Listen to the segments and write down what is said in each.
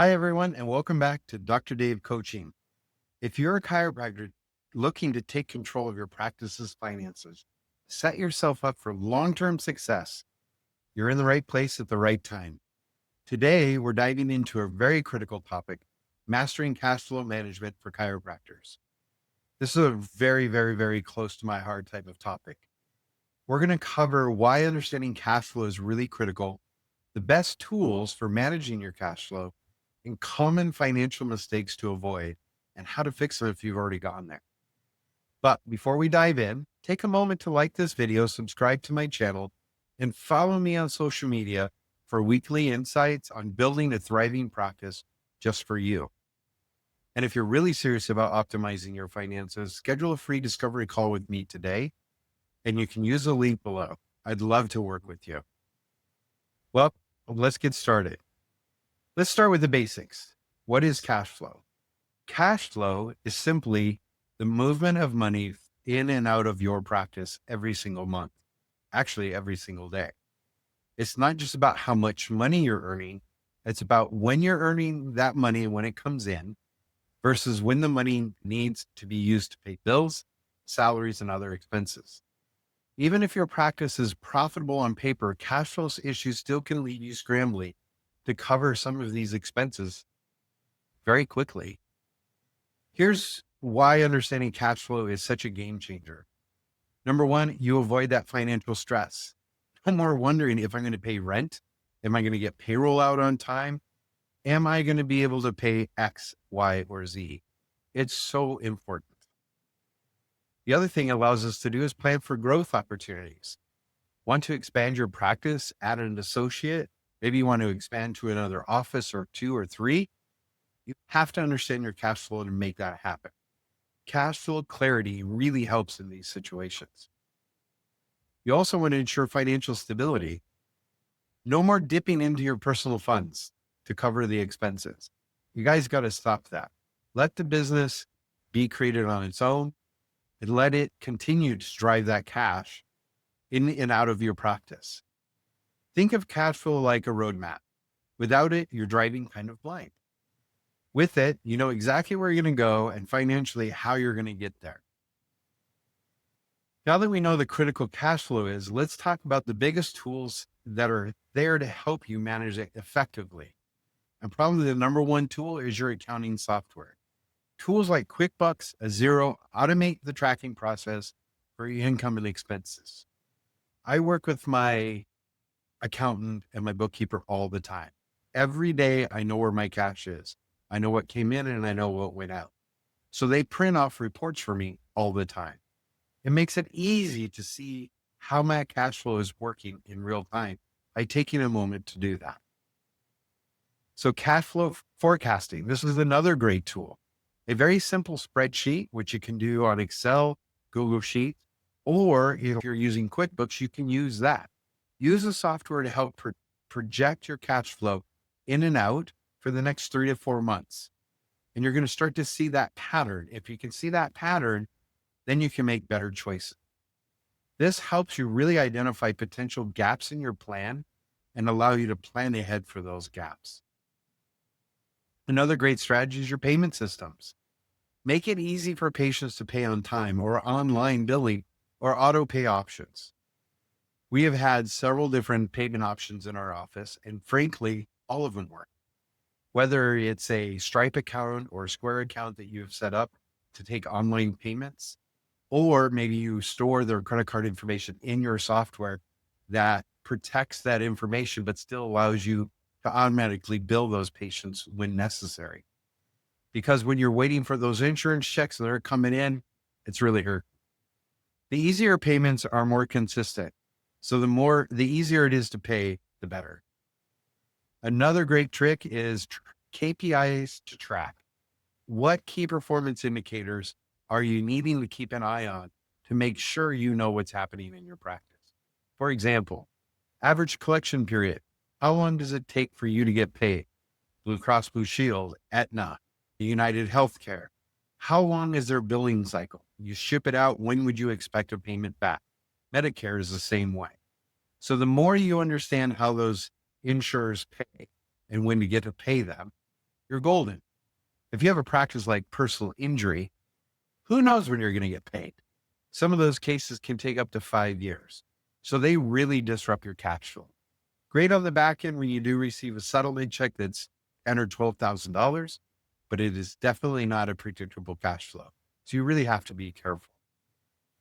Hi, everyone, and welcome back to Dr. Dave Coaching. If you're a chiropractor looking to take control of your practice's finances, set yourself up for long term success, you're in the right place at the right time. Today, we're diving into a very critical topic: mastering cash flow management for chiropractors. This is a very close to my heart type of topic. We're going to cover why understanding cash flow is really critical, the best tools for managing your cash flow, and common financial mistakes to avoid, and how to fix them if you've already gone there. But before we dive in, take a moment to like this video, subscribe to my channel, and follow me on social media for weekly insights on building a thriving practice just for you. And if you're really serious about optimizing your finances, schedule a free discovery call with me today, and you can use the link below. I'd love to work with you. Well, let's get started. Let's start with the basics. What is cash flow? Cash flow is simply the movement of money in and out of your practice every single month, actually every single day. It's not just about how much money you're earning. It's about when you're earning that money, when it comes in, versus when the money needs to be used to pay bills, salaries, and other expenses. Even if your practice is profitable on paper, cash flow issues still can leave you scrambling to cover some of these expenses very quickly. Here's why understanding cash flow is such a game changer. Number one, you avoid that financial stress. No more wondering if I'm going to pay rent. Am I going to get payroll out on time? Am I going to be able to pay X, Y, or Z? It's so important. The other thing it allows us to do is plan for growth opportunities. Want to expand your practice, add an associate? Maybe you want to expand to another office or two or three. You have to understand your cash flow to make that happen. Cash flow clarity really helps in these situations. You also want to ensure financial stability. No more dipping into your personal funds to cover the expenses. You guys got to stop that. Let the business be created on its own and let it continue to drive that cash in and out of your practice. Think of cash flow like a roadmap. Without it, you're driving kind of blind. With it, you know exactly where you're going to go and financially how you're going to get there. Now that we know the critical cash flow is, let's talk about the biggest tools that are there to help you manage it effectively. And probably the number one tool is your accounting software. Tools like QuickBooks, Xero automate the tracking process for your income and expenses. I work with my accountant and my bookkeeper all the time. Every day, I know where my cash is. I know what came in and I know what went out. So they print off reports for me all the time. It makes it easy to see how my cash flow is working in real time by taking a moment to do that. So cash flow forecasting, this is another great tool. A very simple spreadsheet, which you can do on Excel, Google Sheets, or if you're using QuickBooks, you can use that. Use the software to help project your cash flow in and out for the next 3 to 4 months. And you're going to start to see that pattern. If you can see that pattern, then you can make better choices. This helps you really identify potential gaps in your plan and allow you to plan ahead for those gaps. Another great strategy is your payment systems. Make it easy for patients to pay on time or online billing or auto pay options. We have had several different payment options in our office, and frankly, all of them work. Whether it's a Stripe account or a Square account that you've set up to take online payments, or maybe you store their credit card information in your software that protects that information, but still allows you to automatically bill those patients when necessary. Because when you're waiting for those insurance checks and they're coming in, it's really hurt. The easier payments are more consistent. So the easier it is to pay, the better. Another great trick is KPIs to track. What key performance indicators are you needing to keep an eye on to make sure you know what's happening in your practice? For example, average collection period. How long does it take for you to get paid? Blue Cross Blue Shield, Aetna, United Healthcare. How long is their billing cycle? You ship it out. When would you expect a payment back? Medicare is the same way. So the more you understand how those insurers pay and when to get to pay them, you're golden. If you have a practice like personal injury, who knows when you're going to get paid? Some of those cases can take up to 5 years. So they really disrupt your cash flow. Great on the back end when you do receive a settlement check that's $10,000 or $12,000, but it is definitely not a predictable cash flow. So you really have to be careful.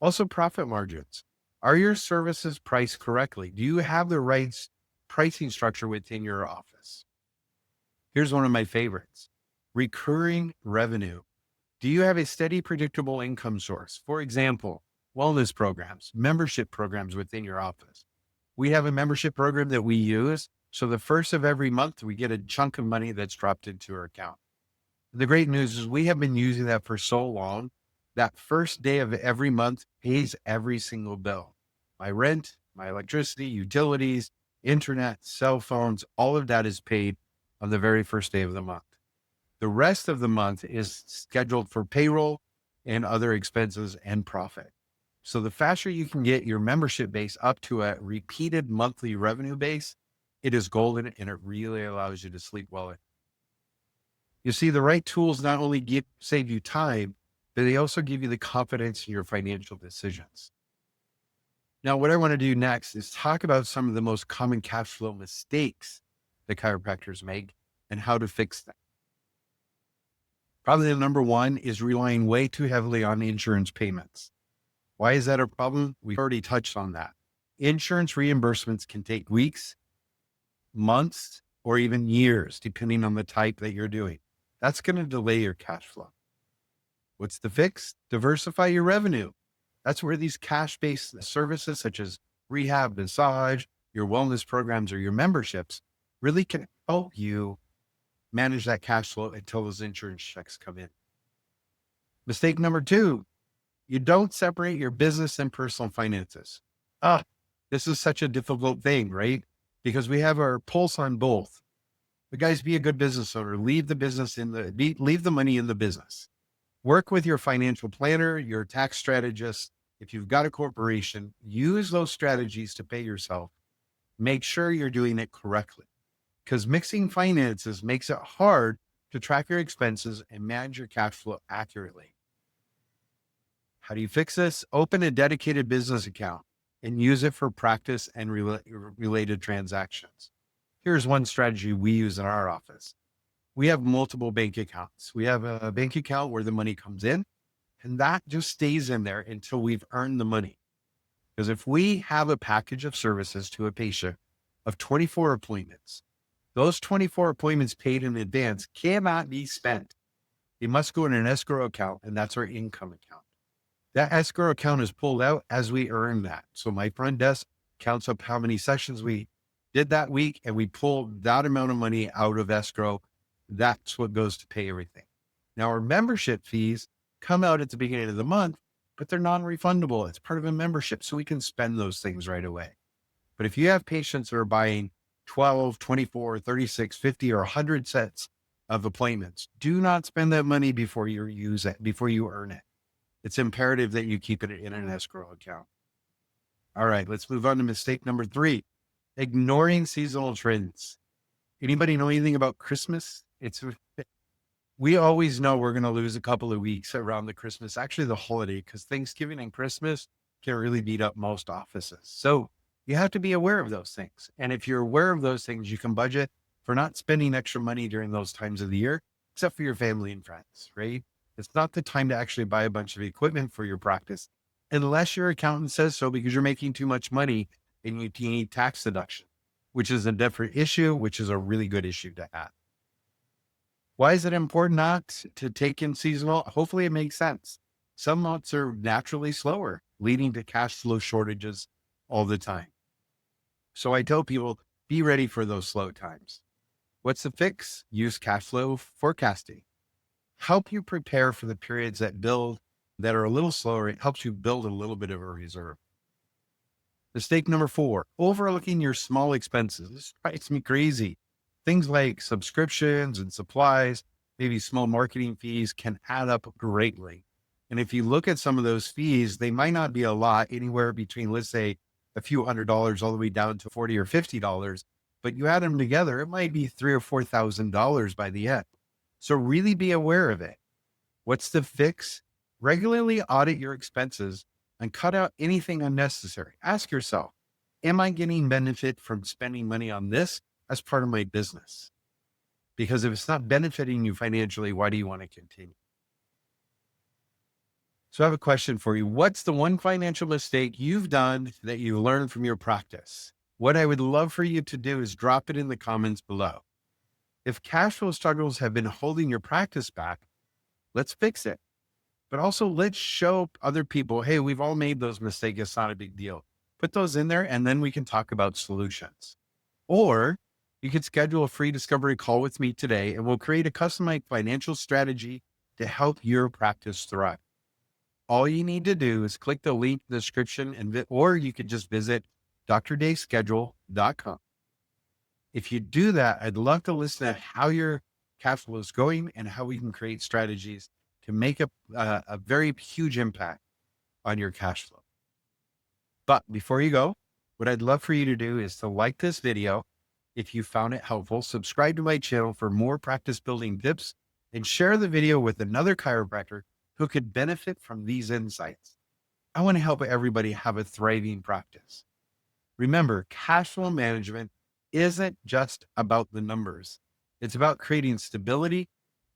Also, profit margins. Are your services priced correctly? Do you have the right pricing structure within your office? Here's one of my favorites: recurring revenue. Do you have a steady, predictable income source? For example, wellness programs, membership programs within your office. We have a membership program that we use. So the first of every month, we get a chunk of money that's dropped into our account. The great news is we have been using that for so long. That first day of every month pays every single bill. My rent, my electricity, utilities, internet, cell phones, all of that is paid on the very first day of the month. The rest of the month is scheduled for payroll and other expenses and profit. So the faster you can get your membership base up to a repeated monthly revenue base, it is golden, and it really allows you to sleep well. You see, the right tools not only save you time, but they also give you the confidence in your financial decisions. Now, what I want to do next is talk about some of the most common cash flow mistakes that chiropractors make and how to fix them. Probably the number one is relying way too heavily on insurance payments. Why is that a problem? We've already touched on that. Insurance reimbursements can take weeks, months, or even years, depending on the type that you're doing. That's going to delay your cash flow. What's the fix? Diversify your revenue. That's where these cash-based services such as rehab, massage, your wellness programs, or your memberships really can help you manage that cash flow until those insurance checks come in. Mistake number two, you don't separate your business and personal finances. This is such a difficult thing, right? Because we have our pulse on both. But guys, be a good business owner. Leave the money in the business. Work with your financial planner, your tax strategist. If you've got a corporation, use those strategies to pay yourself. Make sure you're doing it correctly, because mixing finances makes it hard to track your expenses and manage your cash flow accurately. How do you fix this? Open a dedicated business account and use it for practice and related transactions. Here's one strategy we use in our office. We have multiple bank accounts. We have a bank account where the money comes in, and that just stays in there until we've earned the money. Because if we have a package of services to a patient of 24 appointments, those 24 appointments paid in advance cannot be spent. They must go in an escrow account, and that's our income account. That escrow account is pulled out as we earn that. So my front desk counts up how many sessions we did that week, and we pull that amount of money out of escrow. That's what goes to pay everything. Now, our membership fees come out at the beginning of the month, but they're non-refundable. It's part of a membership, so we can spend those things right away. But if you have patients that are buying 12, 24, 36, 50, or 100 sets of appointments, do not spend that money before you use it, before you earn it. It's imperative that you keep it in an escrow account. All right, let's move on to mistake number three, ignoring seasonal trends. Anybody know anything about Christmas? We always know we're going to lose a couple of weeks around the Christmas, actually the holiday, because Thanksgiving and Christmas can really beat up most offices. So you have to be aware of those things. And if you're aware of those things, you can budget for not spending extra money during those times of the year, except for your family and friends, right? It's not the time to actually buy a bunch of equipment for your practice, unless your accountant says so, because you're making too much money and you need tax deduction, which is a different issue, which is a really good issue to have. Why is it important not to take in seasonal? Hopefully it makes sense. Some months are naturally slower, leading to cash flow shortages all the time. So I tell people, be ready for those slow times. What's the fix? Use cash flow forecasting. Help you prepare for the periods that are a little slower. It helps you build a little bit of a reserve. Mistake number four, overlooking your small expenses. This drives me crazy. Things like subscriptions and supplies, maybe small marketing fees, can add up greatly. And if you look at some of those fees, they might not be a lot, anywhere between, let's say, a few $100s all the way down to $40 or $50. But you add them together, it might be $3,000 or $4,000 by the end. So really be aware of it. What's the fix? Regularly audit your expenses and cut out anything unnecessary. Ask yourself, am I getting benefit from spending money on this as part of my business? Because if it's not benefiting you financially, why do you want to continue? So I have a question for you. What's the one financial mistake you've done that you learned from your practice? What I would love for you to do is drop it in the comments below. If cash flow struggles have been holding your practice back, let's fix it. But also let's show other people, hey, we've all made those mistakes. It's not a big deal. Put those in there and then we can talk about solutions. Or you could schedule a free discovery call with me today and we'll create a customized financial strategy to help your practice thrive. All you need to do is click the link in the description or you could just visit drdaveschedule.com. If you do that, I'd love to listen to how your cash flow is going and how we can create strategies to make a very huge impact on your cash flow. But before you go, what I'd love for you to do is to like this video if you found it helpful, subscribe to my channel for more practice building tips, and share the video with another chiropractor who could benefit from these insights. I want to help everybody have a thriving practice. Remember, cash flow management isn't just about the numbers. It's about creating stability,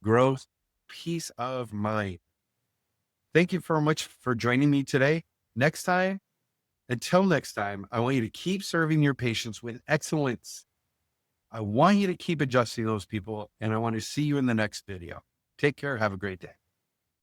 growth, peace of mind. Thank you very much for joining me today. Until next time, I want you to keep serving your patients with excellence. I want you to keep adjusting those people, and I want to see you in the next video. Take care. Have a great day.